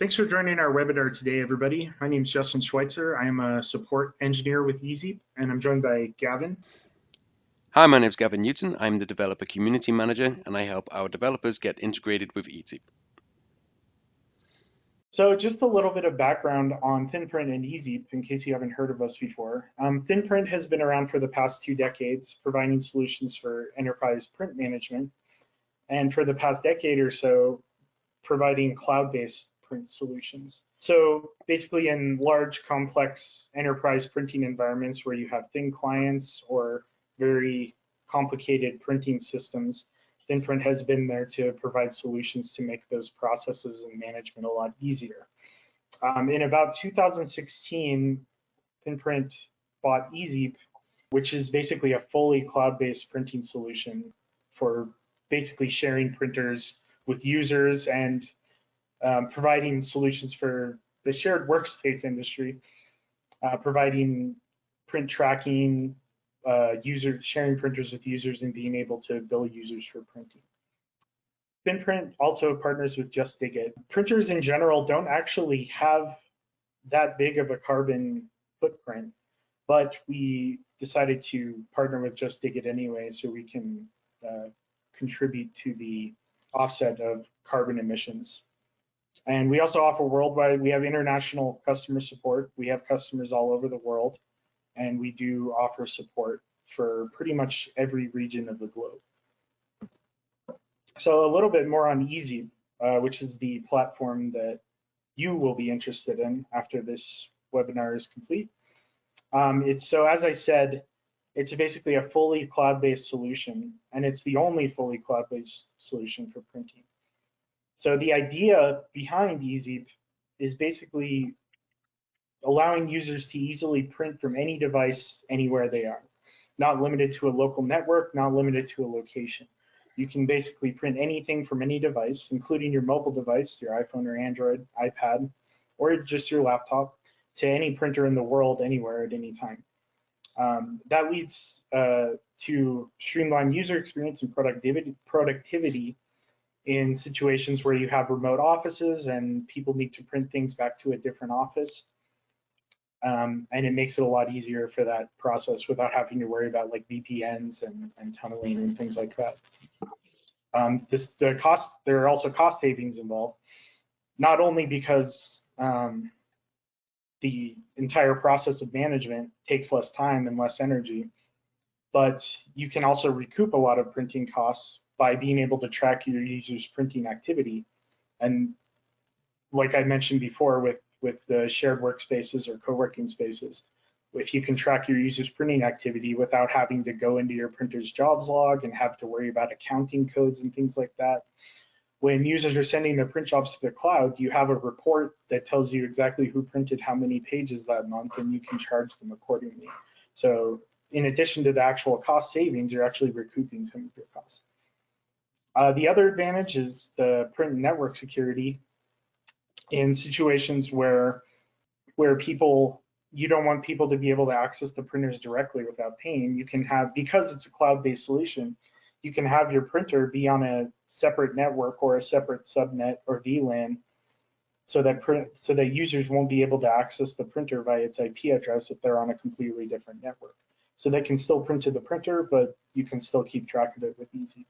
Thanks for joining our webinar today, everybody. My name is Justin Schweitzer. I am a support engineer with ezeep, and I'm joined by Gavin. Hi, my name is Gavin Newton. I'm the Developer Community Manager, and I help our developers get integrated with ezeep. So just a little bit of background on ThinPrint and ezeep, in case you haven't heard of us before. ThinPrint has been around for the past 2 decades, providing solutions for enterprise print management, and for the past decade or so, providing cloud-based print solutions. So basically in large, complex enterprise printing environments where you have thin clients or very complicated printing systems, ThinPrint has been there to provide solutions to make those processes and management a lot easier. In about 2016, ThinPrint bought ezeep, which is basically a fully cloud-based printing solution for basically sharing printers with users and providing solutions for the shared workspace industry, providing print tracking, sharing printers with users, and being able to bill users for printing. ThinPrint also partners with JustDigIt. Printers in general don't actually have that big of a carbon footprint, but we decided to partner with JustDigIt anyway so we can contribute to the offset of carbon emissions. And we also offer worldwide, we have international customer support. We have customers all over the world, and we do offer support for pretty much every region of the globe. So a little bit more on ezeep, which is the platform that you will be interested in after this webinar is complete. So as I said, it's basically a fully cloud-based solution, and it's the only fully cloud-based solution for printing. So the idea behind ezeep is basically allowing users to easily print from any device anywhere they are, not limited to a local network, not limited to a location. You can basically print anything from any device, including your mobile device, your iPhone or Android, iPad, or just your laptop, to any printer in the world anywhere at any time. That leads to streamlined user experience and productivity in situations where you have remote offices and people need to print things back to a different office. And it makes it a lot easier for that process without having to worry about like VPNs and tunneling and things like that. There are also cost savings involved, not only because the entire process of management takes less time and less energy, but you can also recoup a lot of printing costs by being able to track your users' printing activity. And like I mentioned before with the shared workspaces or co-working spaces, if you can track your users' printing activity without having to go into your printer's jobs log and have to worry about accounting codes and things like that, when users are sending their print jobs to the cloud, you have a report that tells you exactly who printed how many pages that month, and you can charge them accordingly. So in addition to the actual cost savings, you're actually recouping some of your costs. The other advantage is the print network security. In situations where you don't want people to be able to access the printers directly without paying, you can have, because it's a cloud-based solution, you can have your printer be on a separate network or a separate subnet or VLAN so that users won't be able to access the printer via its IP address if they're on a completely different network. So they can still print to the printer, but you can still keep track of it with ezeep.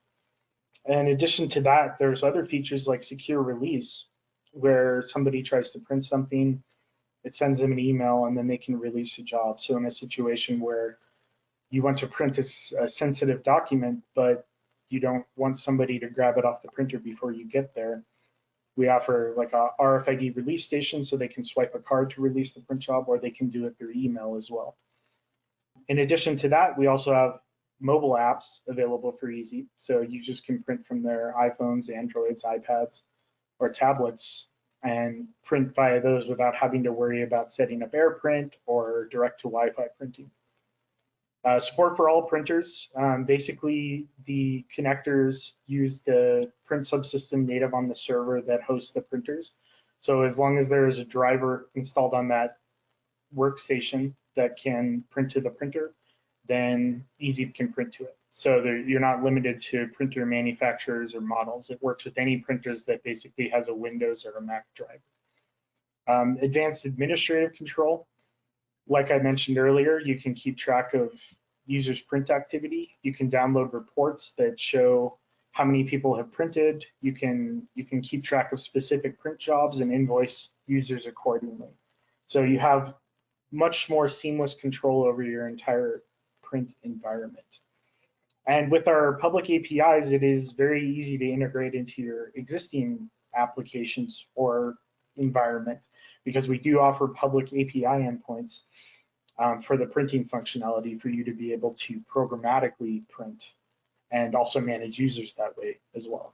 In addition to that, there's other features like secure release, where somebody tries to print something, it sends them an email, and then they can release a job. So in a situation where you want to print a sensitive document, but you don't want somebody to grab it off the printer before you get there, we offer like a RFID release station so they can swipe a card to release the print job, or they can do it through email as well. In addition to that, we also have mobile apps available for ezeep, so users can print from their iPhones, Androids, iPads, or tablets and print via those without having to worry about setting up AirPrint or direct to Wi-Fi printing. Support for all printers. Basically, the connectors use the print subsystem native on the server that hosts the printers. So as long as there is a driver installed on that workstation that can print to the printer, then ezeep can print to it. So you're not limited to printer manufacturers or models. It works with any printers that basically has a Windows or a Mac driver. Advanced administrative control. Like I mentioned earlier, you can keep track of users' print activity. You can download reports that show how many people have printed. You can keep track of specific print jobs and invoice users accordingly. So you have much more seamless control over your entire print environment. And with our public APIs, it is very easy to integrate into your existing applications or environment because we do offer public API endpoints for the printing functionality for you to be able to programmatically print and also manage users that way as well.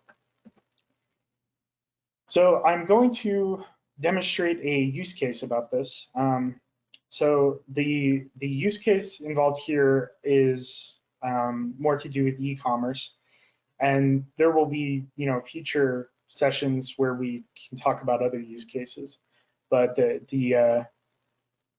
So I'm going to demonstrate a use case about this. So the use case involved here is more to do with e-commerce, and there will be future sessions where we can talk about other use cases. But the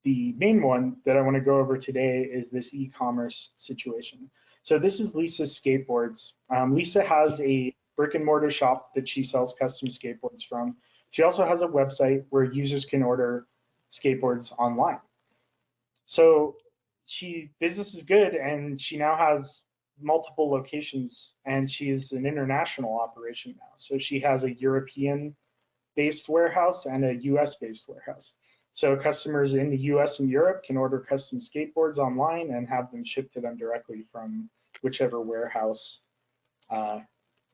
main one that I want to go over today is this e-commerce situation. So this is Lisa's skateboards. Lisa has a brick and mortar shop that she sells custom skateboards from. She also has a website where users can order skateboards online. So business is good, and she now has multiple locations, and she is an international operation now. So she has a European-based warehouse and a US-based warehouse. So customers in the US and Europe can order custom skateboards online and have them shipped to them directly from whichever warehouse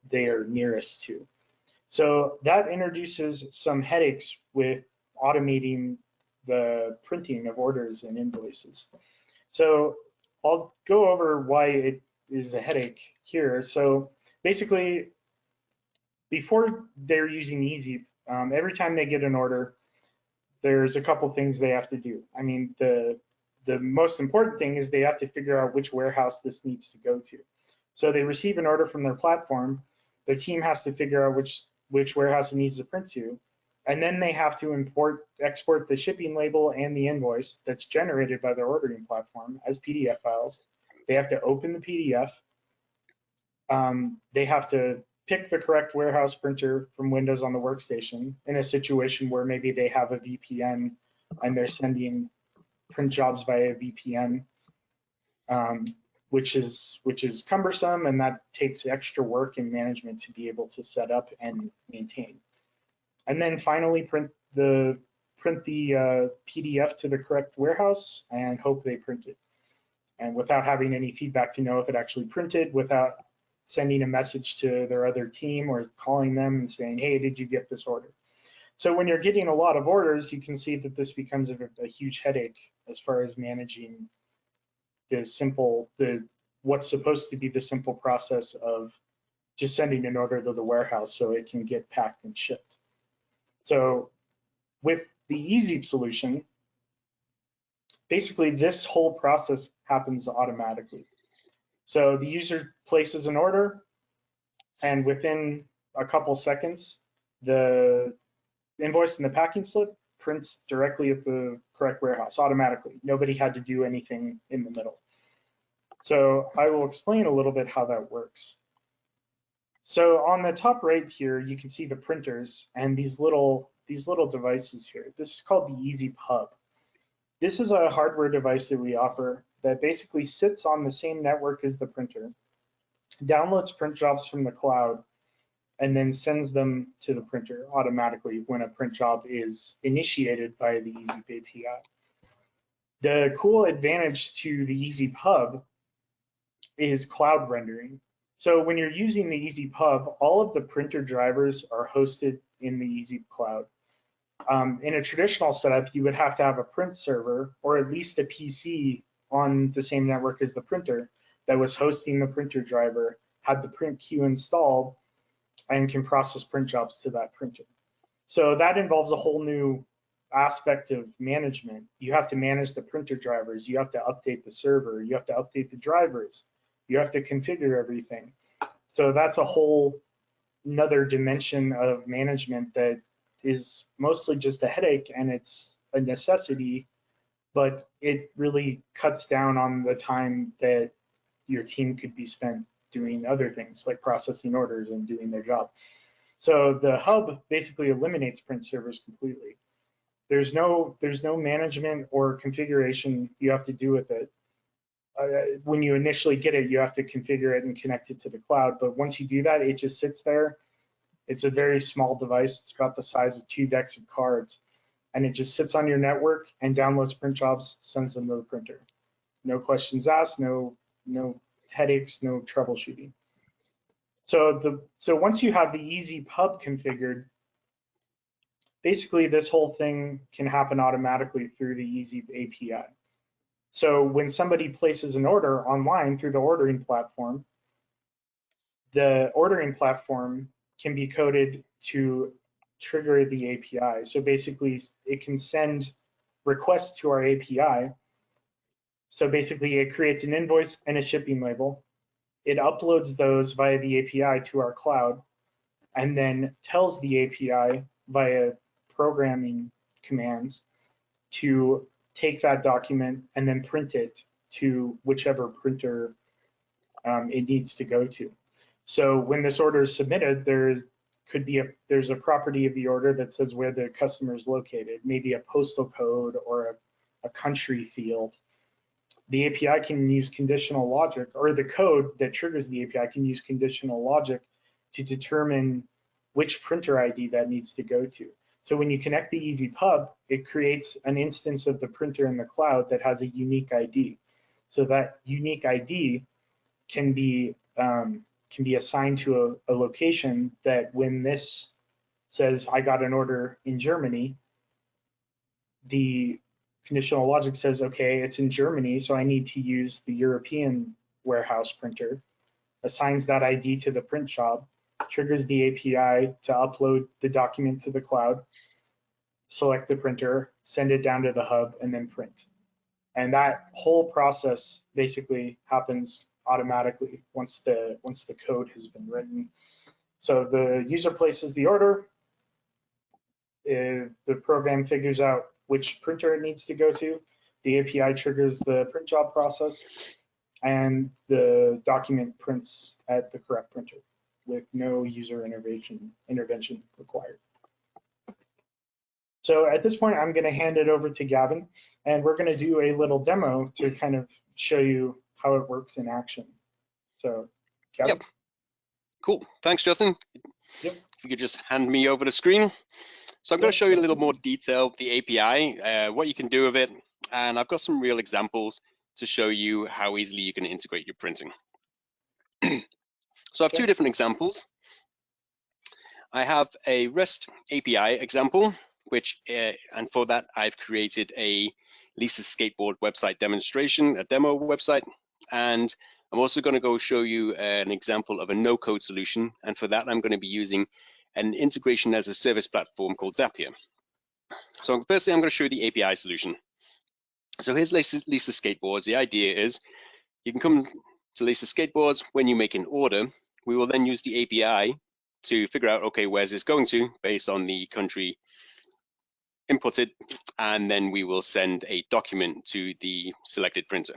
they are nearest to. So that introduces some headaches with automating the printing of orders and invoices. So I'll go over why it is a headache here. So basically, before they're using ezeep, every time they get an order, there's a couple things they have to do. I mean, the most important thing is they have to figure out which warehouse this needs to go to. So they receive an order from their platform. The team has to figure out which warehouse it needs to print to. And then they have to export the shipping label and the invoice that's generated by their ordering platform as PDF files. They have to open the PDF. They have to pick the correct warehouse printer from Windows on the workstation in a situation where maybe they have a VPN and they're sending print jobs via VPN, which is cumbersome, and that takes extra work and management to be able to set up and maintain. And then finally print the PDF to the correct warehouse and hope they print it. And without having any feedback to know if it actually printed, without sending a message to their other team or calling them and saying, hey, did you get this order? So when you're getting a lot of orders, you can see that this becomes a huge headache as far as managing what's supposed to be the simple process of just sending an order to the warehouse so it can get packed and shipped. So with the ezeep solution, basically this whole process happens automatically. So the user places an order, and within a couple seconds, the invoice and the packing slip prints directly at the correct warehouse automatically. Nobody had to do anything in the middle. So I will explain a little bit how that works. So on the top right here, you can see the printers and these little devices here. This is called the ezeep hub. This is a hardware device that we offer that basically sits on the same network as the printer, downloads print jobs from the cloud, and then sends them to the printer automatically when a print job is initiated by the ezeep API. The cool advantage to the ezeep hub is cloud rendering. So when you're using the ezeep hub, all of the printer drivers are hosted in the ezeep cloud. In a traditional setup, you would have to have a print server or at least a PC on the same network as the printer that was hosting the printer driver, had the print queue installed, and can process print jobs to that printer. So that involves a whole new aspect of management. You have to manage the printer drivers, you have to update the server, you have to update the drivers, you have to configure everything. So that's a whole another dimension of management that is mostly just a headache, and it's a necessity, but it really cuts down on the time that your team could be spent doing other things like processing orders and doing their job. So the hub basically eliminates print servers completely. There's no management or configuration you have to do with it. When you initially get it, you have to configure it and connect it to the cloud. But once you do that, it just sits there. It's a very small device. It's about the size of 2 decks of cards. And it just sits on your network and downloads print jobs, sends them to the printer. No questions asked, no headaches, no troubleshooting. So once you have the ezeep hub configured, basically this whole thing can happen automatically through the ezeep API. So when somebody places an order online through the ordering platform can be coded to trigger the API. So basically it can send requests to our API. So basically it creates an invoice and a shipping label. It uploads those via the API to our cloud and then tells the API via programming commands to take that document and then print it to whichever printer it needs to go to. So when this order is submitted, there's a property of the order that says where the customer is located, maybe a postal code or a country field. The API can use conditional logic, or the code that triggers the API can use conditional logic to determine which printer ID that needs to go to. So when you connect the ezeep hub, it creates an instance of the printer in the cloud that has a unique ID. So that unique ID can be assigned to a location that when this says, I got an order in Germany, the conditional logic says, okay, it's in Germany, so I need to use the European warehouse printer, assigns that ID to the print job, triggers the API to upload the document to the cloud, select the printer, send it down to the hub, and then print. And that whole process basically happens automatically once the code has been written. So the user places the order, the program figures out which printer it needs to go to, the API triggers the print job process, and the document prints at the correct printer with no user intervention required. So at this point, I'm going to hand it over to Gavin, and we're going to do a little demo to kind of show you how it works in action. So, Gavin? Yep. Cool. Thanks, Justin. Yep. If you could just hand me over the screen. So I'm going to show you a little more detail, the API, what you can do with it, and I've got some real examples to show you how easily you can integrate your printing. So I have two different examples. I have a REST API example, which, and for that I've created a Lisa's Skateboard website demonstration, a demo website, and I'm also going to go show you an example of a no-code solution, and for that I'm going to be using an integration as a service platform called Zapier. So firstly, I'm going to show you the API solution. So here's Lisa's Skateboards. The idea is you can come to Lisa's Skateboards when you make an order. We will then use the API to figure out, okay, where's this going to based on the country inputted, and then we will send a document to the selected printer.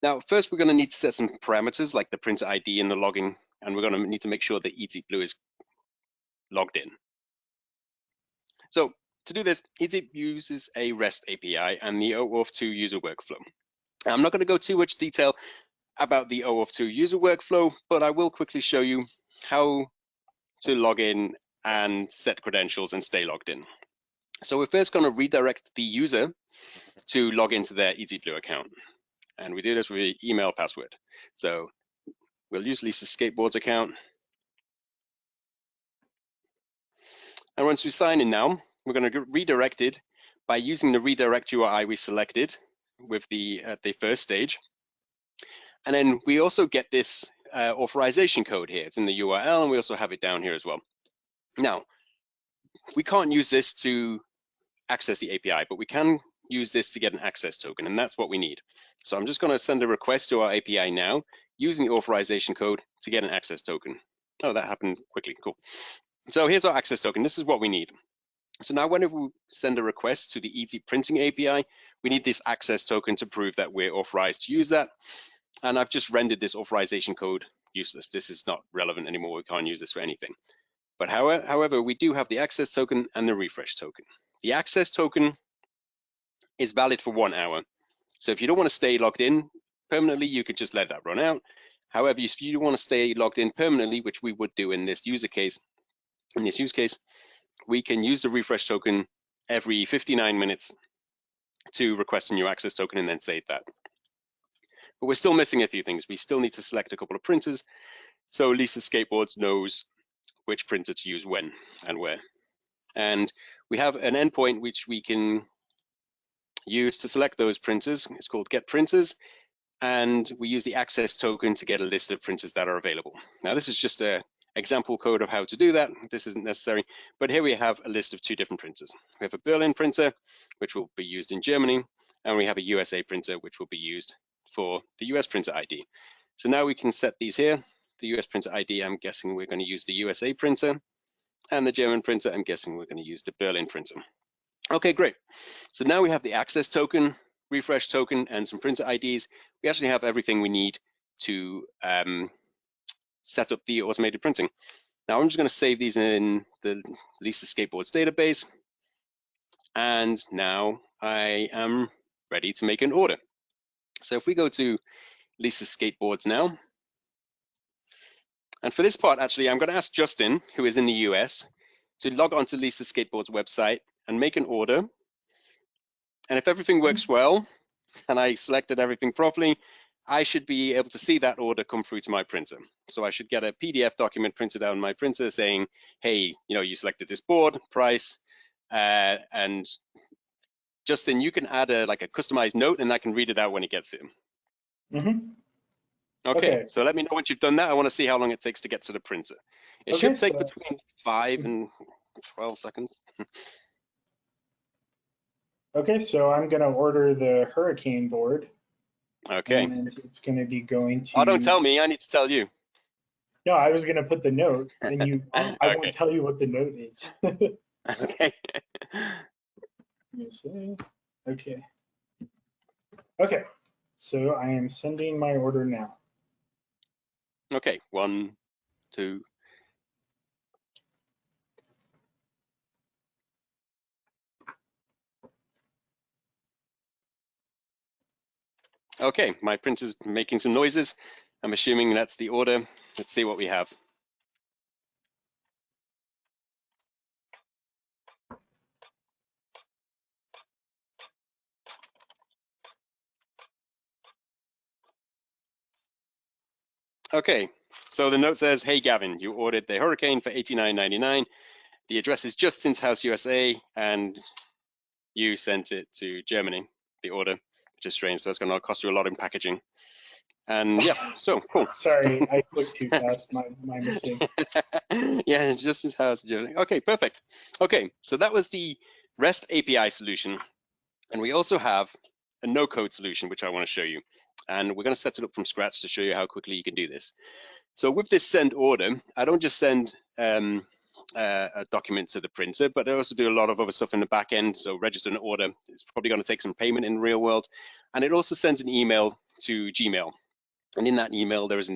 Now, first we're going to need to set some parameters like the printer ID and the login, and we're going to need to make sure that ezeep is logged in. So to do this, ezeep uses a REST API and the OAuth2 user workflow. I'm not going to go too much detail about the OAuth2 user workflow, but I will quickly show you how to log in and set credentials and stay logged in. So we're first going to redirect the user to log into their ezeep account. And we do this with email password. So we'll use Lisa's Skateboards account. And once we sign in now, we're going to get redirected by using the redirect URI we selected with at the first stage. And then we also get this authorization code here. It's in the URL, and we also have it down here as well. Now, we can't use this to access the API, but we can use this to get an access token, and that's what we need. So I'm just going to send a request to our API now using the authorization code to get an access token. Oh, that happened quickly. Cool. So here's our access token. This is what we need. So now whenever we send a request to the ezeep printing API, we need this access token to prove that we're authorized to use that. And I've just rendered this authorization code useless. This is not relevant anymore. We can't use this for anything. But however, we do have the access token and the refresh token. The access token is valid for 1 hour. So if you don't want to stay logged in permanently, you could just let that run out. However, if you want to stay logged in permanently, which we would do in this use case, we can use the refresh token every 59 minutes to request a new access token and then save that. But we're still missing a few things. We still need to select a couple of printers, so Lisa Skateboards knows which printer to use when and where. And we have an endpoint which we can use to select those printers. It's called Get Printers, and we use the access token to get a list of printers that are available. Now, this is just an example code of how to do that. This isn't necessary, but here we have a list of 2 different printers. We have a Berlin printer, which will be used in Germany, and we have a USA printer, which will be used for the US printer ID. So now we can set these here. The US printer ID, I'm guessing we're going to use the USA printer, and the German printer, I'm guessing we're going to use the Berlin printer. Okay, great. So now we have the access token, refresh token, and some printer IDs. We actually have everything we need to set up the automated printing. Now I'm just going to save these in the Lisa Skateboards database. And now I am ready to make an order. So if we go to Lisa Skateboards now, and for this part, actually, I'm going to ask Justin, who is in the US, to log onto Lisa Skateboards website and make an order. And if everything works well, and I selected everything properly, I should be able to see that order come through to my printer. So I should get a PDF document printed out on my printer saying, hey, you selected this board, price, and Justin, you can add a customized note, and I can read it out when it gets here. Mm-hmm. Okay, so let me know once you've done that. I want to see how long it takes to get to the printer. It should take between 5 and 12 seconds. Okay, so I'm going to order the Hurricane board. Okay. And it's going to be going to... Oh, don't tell me. I need to tell you. No, I was going to put the note, and I won't tell you what the note is. Okay. Okay. Okay, so I am sending my order now. Okay, 1, 2. Okay, my printer's making some noises. I'm assuming that's the order. Let's see what we have. Okay, so the note says, hey, Gavin, you ordered the Hurricane for $89.99. The address is Justin's House, USA, and you sent it to Germany, the order, which is strange. So it's going to cost you a lot in packaging. And yeah, so cool. Sorry, I clicked too fast, my mistake. Yeah, Justin's House, Germany. Okay, perfect. Okay, so that was the REST API solution. And we also have a no-code solution, which I want to show you. And we're going to set it up from scratch to show you how quickly you can do this. So with this send order, I don't just send a document to the printer, but I also do a lot of other stuff in the back end. So register an order. It's probably going to take some payment in the real world. And it also sends an email to Gmail. And in that email, there is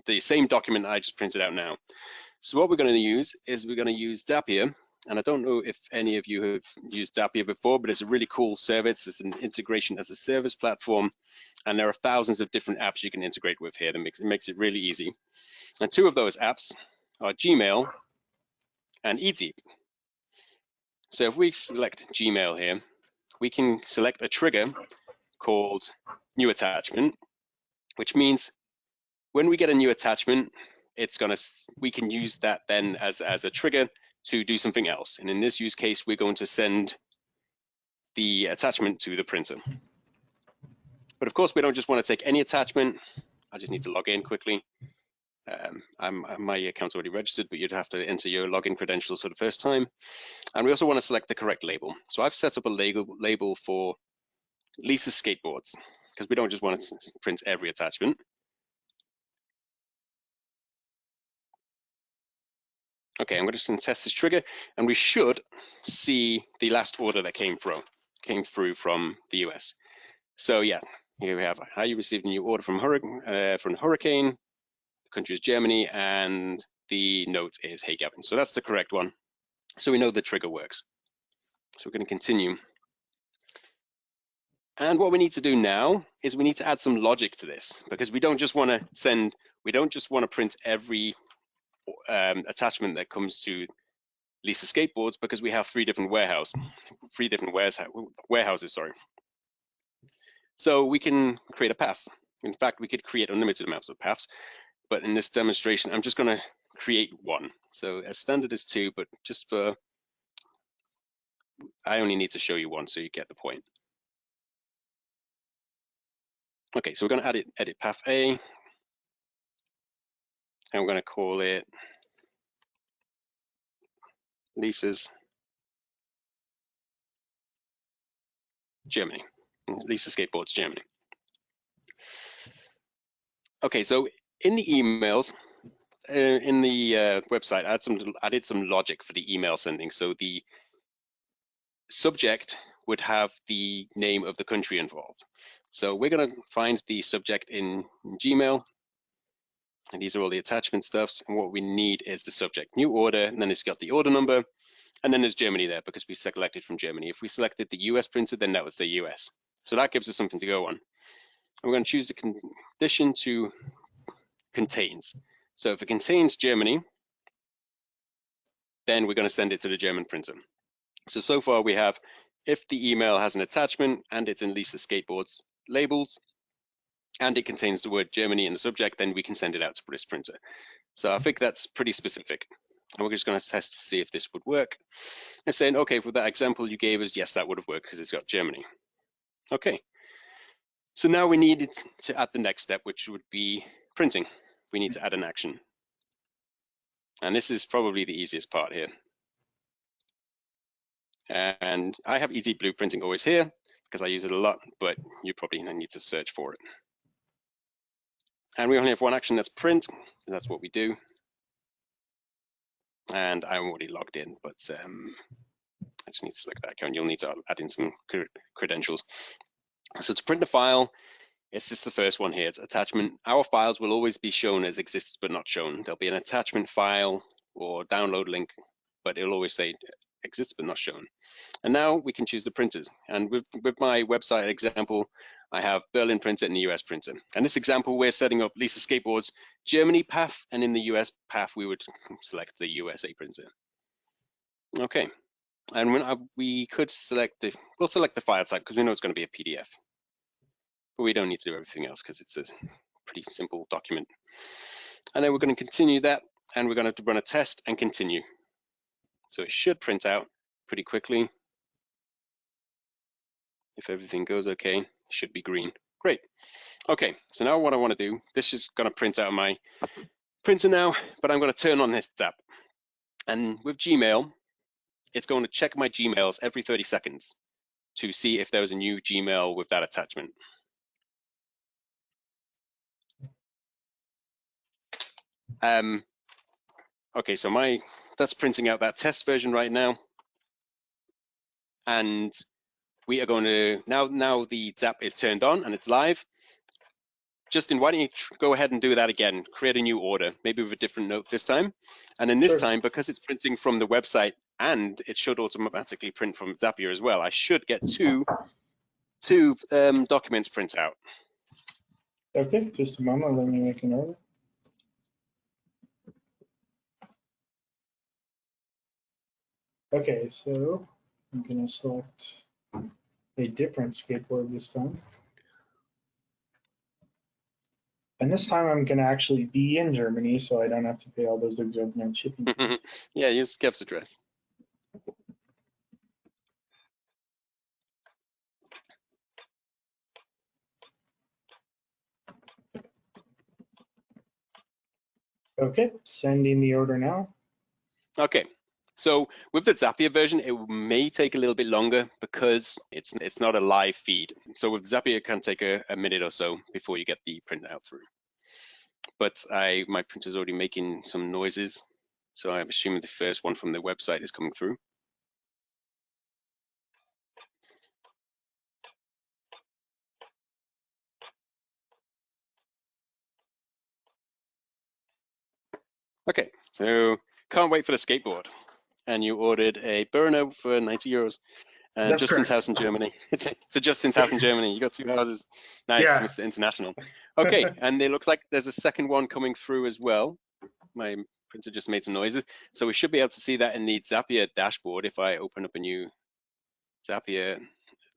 the same document I just printed out now. So what we're going to use is we're going to use Zapier. And I don't know if any of you have used Zapier before, but it's a really cool service. It's an integration as a service platform. And there are thousands of different apps you can integrate with here. That makes it really easy. And 2 of those apps are Gmail and ezeep. So if we select Gmail here, we can select a trigger called new attachment, which means when we get a new attachment, we can use that then as a trigger to do something else. And in this use case, we're going to send the attachment to the printer. But of course, we don't just want to take any attachment. I just need to log in quickly. My account's already registered, but you'd have to enter your login credentials for the first time. And we also want to select the correct label. So I've set up a label for Lisa Skateboards, because we don't just want to print every attachment. Okay, I'm going to test this trigger, and we should see the last order that came through from the US. So yeah, here we have how you received a new order from Hurricane. The country is Germany, and the note is, hey Gavin. So that's the correct one. So we know the trigger works. So we're going to continue. And what we need to do now is we need to add some logic to this, because we don't just want to print every attachment that comes to Lisa Skateboards, because we have three different warehouses. Sorry. So we can create a path. In fact, we could create unlimited amounts of paths, but in this demonstration, I'm just going to create one. So as standard is 2, but just for, I only need to show you one, so you get the point. Okay, so we're going to edit path A, and we're going to call it Lisa's Germany. Lisa Skateboards Germany. Okay, so in the emails, in the website, I added some logic for the email sending. So the subject would have the name of the country involved. So we're going to find the subject in Gmail, and these are all the attachment stuffs. And what we need is the subject, new order, and then it's got the order number, and then there's Germany there because we selected from Germany. If we selected the US printer, then that would say US. So that gives us something to go on. And we're going to choose the condition to contains. So if it contains Germany, then we're going to send it to the German printer. So far we have, if the email has an attachment and it's in Lisa Skateboards labels, and it contains the word Germany in the subject, then we can send it out to this printer. So I think that's pretty specific. And we're just going to test to see if this would work. And saying, okay, for that example you gave us, yes, that would have worked because it's got Germany. Okay. So now we need to add the next step, which would be printing. We need to add an action. And this is probably the easiest part here. And I have ezeep blue printing always here because I use it a lot, but you probably need to search for it. And we only have one action, that's print, and that's what we do. And I'm already logged in, but I just need to select that account. You'll need to add in some credentials. So to print a file, it's just the first one here, it's attachment. Our files will always be shown as exists but not shown. There'll be an attachment file or download link, but it'll always say exists but not shown. And now we can choose the printers. And with my website example, I have Berlin printer and the US printer. And this example, we're setting up Lisa Skateboards Germany path, and in the US path, we would select the USA printer. Okay, and when we could we'll select the file type because we know it's going to be a PDF. But we don't need to do everything else because it's a pretty simple document. And then we're going to continue that, and we're going to run a test and continue. So it should print out pretty quickly. If everything goes okay, it should be green. Great. Okay, so now what I want to do, this is going to print out my printer now, but I'm going to turn on this app. And with Gmail, it's going to check my Gmails every 30 seconds to see if there was a new Gmail with that attachment. Okay, so that's printing out that test version right now. And we are going to, now the Zap is turned on and it's live. Justin, why don't you go ahead and do that again? Create a new order, maybe with a different note this time. And then this time, because it's printing from the website and it should automatically print from Zapier as well, I should get two documents print out. Okay, just a moment, let me make an order. Okay, so I'm going to select a different skateboard this time. And this time I'm going to actually be in Germany, so I don't have to pay all those exorbitant shipping fees. Yeah, use Kev's address. Okay, sending the order now. Okay, so with the Zapier version, it may take a little bit longer because it's not a live feed. So with Zapier, it can take a minute or so before you get the printout through. But my printer's already making some noises, so I'm assuming the first one from the website is coming through. Okay, so can't wait for the skateboard. And you ordered a burner for 90 euros. And That's Justin's correct. house in Germany. So Justin's house in Germany. You got 2 houses. Nice, Yeah. Mr. International. Okay, and it looks like there's a second one coming through as well. My printer just made some noises. So we should be able to see that in the Zapier dashboard. If I open up a new Zapier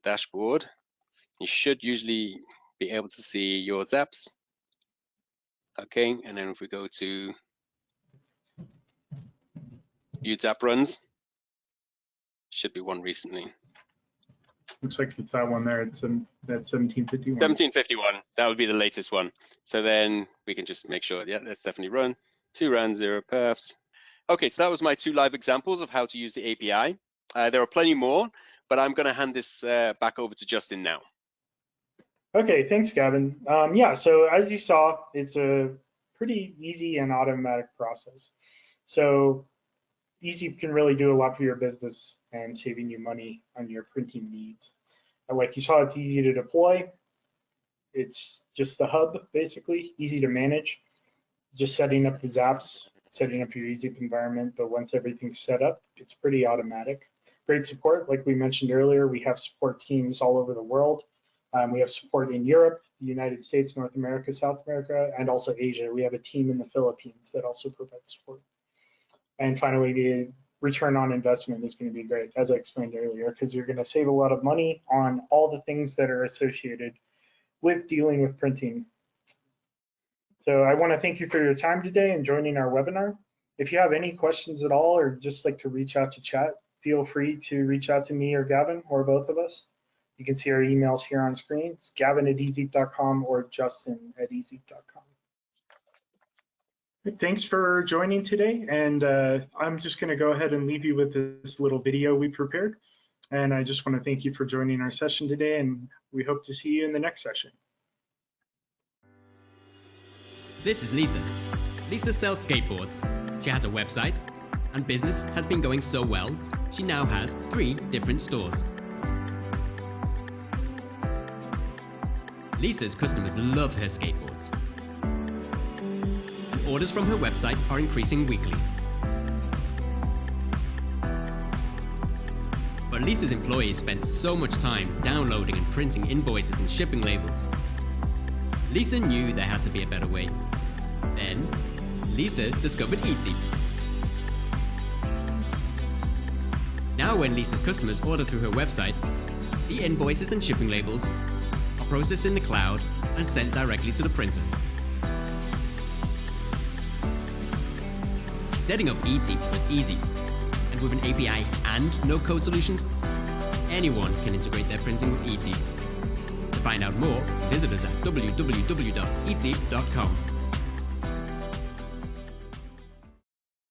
dashboard, you should usually be able to see your Zaps. Okay, and then if we go to view Zap runs, should be one recently. Looks like it's that one there. It's at 1751. 1751, that would be the latest one. So then we can just make sure, yeah, that's definitely run. 2 runs, 0 perfs. Okay, so that was my 2 live examples of how to use the API. There are plenty more, but I'm going to hand this back over to Justin now. Okay, thanks, Gavin. Yeah, so as you saw, it's a pretty easy and automatic process. So ezeep can really do a lot for your business and saving you money on your printing needs. And like you saw, it's easy to deploy. It's just the hub, basically, easy to manage. Just setting up the zaps, setting up your ezeep environment, but once everything's set up, it's pretty automatic. Great support, like we mentioned earlier, we have support teams all over the world. We have support in Europe, the United States, North America, South America, and also Asia. We have a team in the Philippines that also provides support. And finally, the return on investment is going to be great, as I explained earlier, because you're going to save a lot of money on all the things that are associated with dealing with printing. So I want to thank you for your time today and joining our webinar. If you have any questions at all or just like to reach out to chat, feel free to reach out to me or Gavin or both of us. You can see our emails here on screen. It's gavin@ezeep.com or justin@ezeep.com. Thanks for joining today. And I'm just going to go ahead and leave you with this little video we prepared. And I just want to thank you for joining our session today. And we hope to see you in the next session. This is Lisa. Lisa sells skateboards. She has a website, and business has been going so well, she now has 3 different stores. Lisa's customers love her skateboards. And orders from her website are increasing weekly. But Lisa's employees spent so much time downloading and printing invoices and shipping labels. Lisa knew there had to be a better way. Then, Lisa discovered ezeep. Now when Lisa's customers order through her website, the invoices and shipping labels are processed in the cloud and sent directly to the printer. Setting up ezeep is easy, and with an API and no-code solutions, anyone can integrate their printing with ezeep. To find out more, visit us at www.ezeep.com.